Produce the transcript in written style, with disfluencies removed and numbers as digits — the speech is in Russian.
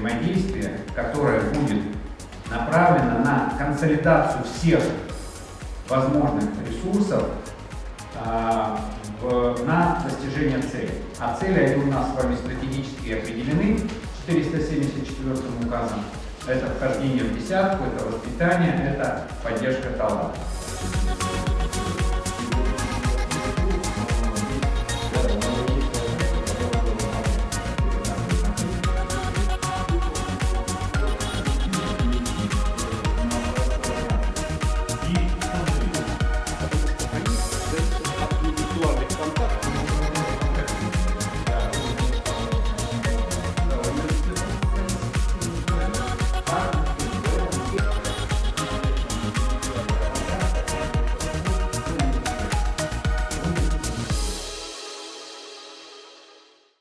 взаимодействие, которое будет направлено на консолидацию всех возможных ресурсов на достижение цели. А цели они у нас с вами стратегически определены 474 указом. Это вхождение в десятку, это воспитание, это поддержка талантов.